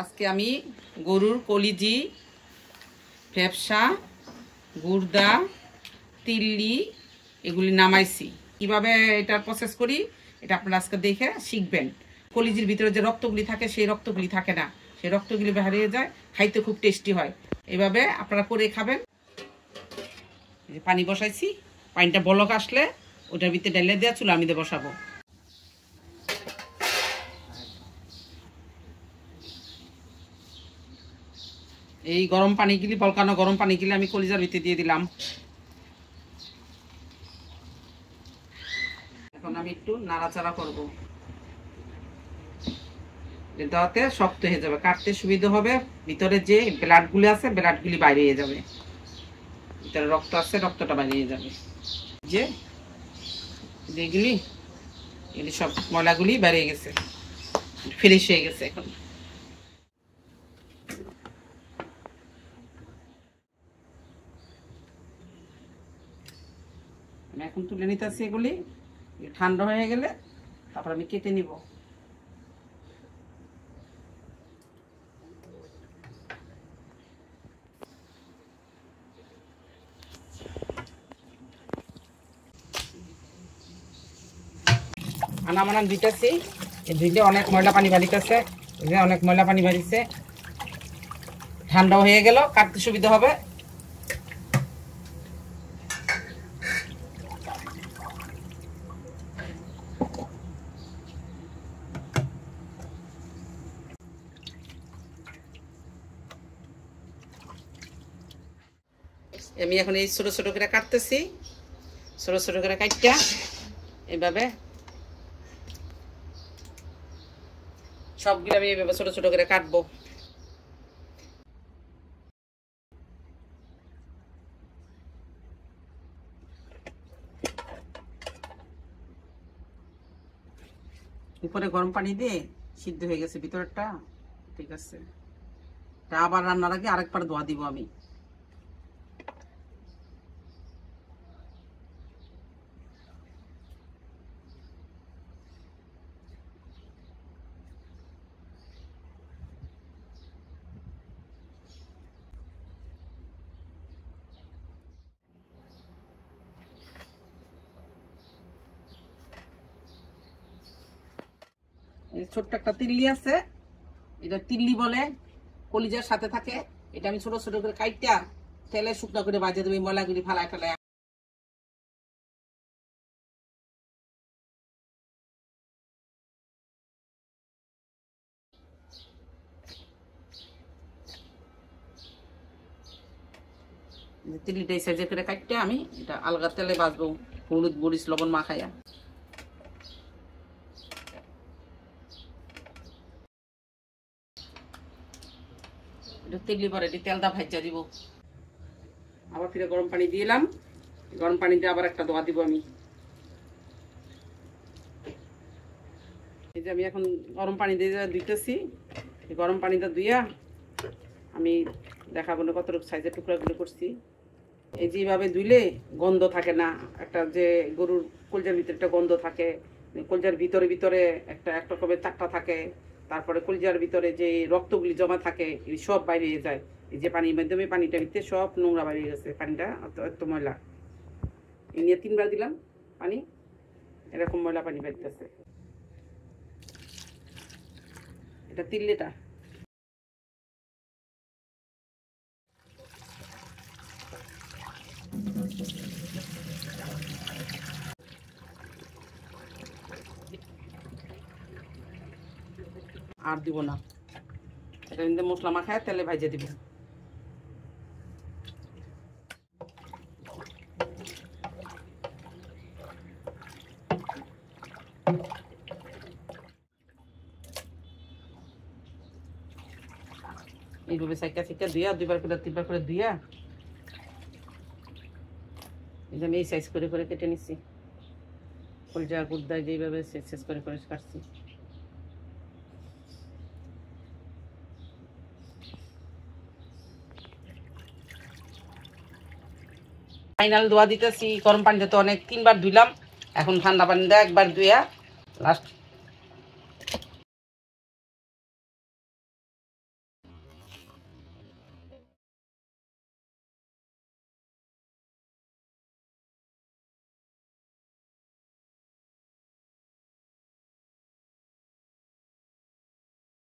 আজকে আমি গরুর কলিজি, ফ্যাপসা, গুর্দা, তিল্লি এগুলি নামাইছি। কিভাবে এটার প্রসেস করি এটা আপনারা আজকে দেখে শিখবেন। কলিজির ভিতরে যে রক্তগুলি থাকে সেই রক্তগুলি থাকে না, সেই রক্তগুলি হারিয়ে যায়, খাইতে খুব টেস্টি হয়। এভাবে আপনারা করে খাবেন। পানি বসাইছি, পানিটা বলক আসলে ওটার ভিতরে ঢেলে দেওয়া চুলা আমি দিয়ে বসাবো। এই গরম পানিগুলি, বলকানো গরম পানিগুলি আমি কলিজার ভিতরে দিয়ে দিলাম। এখন আমি একটু নাড়াচাড়া করবো, এটাতে শক্ত হয়ে যাবে, কাটতে সুবিধা হবে। ভিতরে যে ব্লাডগুলি আছে ব্লাডগুলি বাইরে হয়ে যাবে, ভিতরে রক্ত আছে রক্তটা বাইরে হয়ে যাবে। যে এগুলি এগুলি সব ময়লাগুলি বেরিয়ে গেছে, ফ্রেশ হয়ে গেছে। এখন আমি এখন তুলে নিতেছি এগুলি, ঠান্ডা হয়ে গেলে তারপর আমি কেটে নিব। আনামানান দিতেছি, দিলে অনেক ময়লা পানি বাড়িতেছে, অনেক ময়লা পানি বাড়িছে। ঠান্ডাও হয়ে গেল, কাটতে সুবিধা হবে। আমি এখন এই ছোট ছোট করে কাটতেছি, ছোট ছোট করে কাটটা এইভাবে সবগুলো আমি এইভাবে ছোট ছোট করে কাটবো। উপরে গরম পানি দিয়ে সিদ্ধ হয়ে গেছে ভিতরটা, ঠিক আছে। আবার রান্নার আগে আরেকবার ধোয়া দিব আমি। ছোট্ট একটা তিল্লি আছে, এটা তিল্লি বলে, কলিজার সাথে থাকে। এটা আমি ছোট ছোট করে কাইটা তেলে শুকনো করে বাজে দেবো, ময়লাগুলি ফালায় ফেলায়। তিল্লিটা এই সাইজে করে কাটতে আমি এটা আলগা তেলে বাজবো, হলুদ মরিচ লবণ মাখাইয়া। এটা তিল্লি পরে তেলটা ভাজা দিব। আবার ফিরে গরম পানি দিলাম, গরম পানিতে আবার একটা ধোয়া দিব আমি। এই যে আমি এখন গরম পানি দিয়ে দিতেছি, গরম পানিটা ধুইয়া আমি দেখাবো না কতটুকু সাইজের টুকরাগুলো করছি। এই যেভাবে ধুইলে গন্ধ থাকে না, একটা যে গরুর কলজার ভিতরে একটা গন্ধ থাকে, কলজার ভিতরে ভিতরে একটা রকমের চাকটা থাকে, তারপরে কলজার ভিতরে যে রক্তগুলি জমা থাকে এই সব বাইরে যায়। এই যে পানির মাধ্যমে পানিটা ভিতরে সব নোংরা বাইরে গেছে, পানিটা এত ময়লা। এই নিয়ে 3 বার দিলাম পানি, এরকম ময়লা পানি বেরতেছে। এটা তিল্লিটা আর দিব না, এটা কিন্তু মশলা মাখায় তেলে ভাজে দিব। এইভাবে সাইকা সাইকা দিয়া 2 বার করে 3 বার করে দিয়া এই যে আমি এই সাইজ করে করে কেটে নিচ্ছি। কলজা গুর্দা যেভাবে সাইজ করে করে কাটছি। ফাইনাল ধোয়া দিতেছি গরম পানিতে, তো অনেক 3 বার ধুইলাম, এখন ঠান্ডা পানি দিয়ে একবার ধুইয়া লাস্ট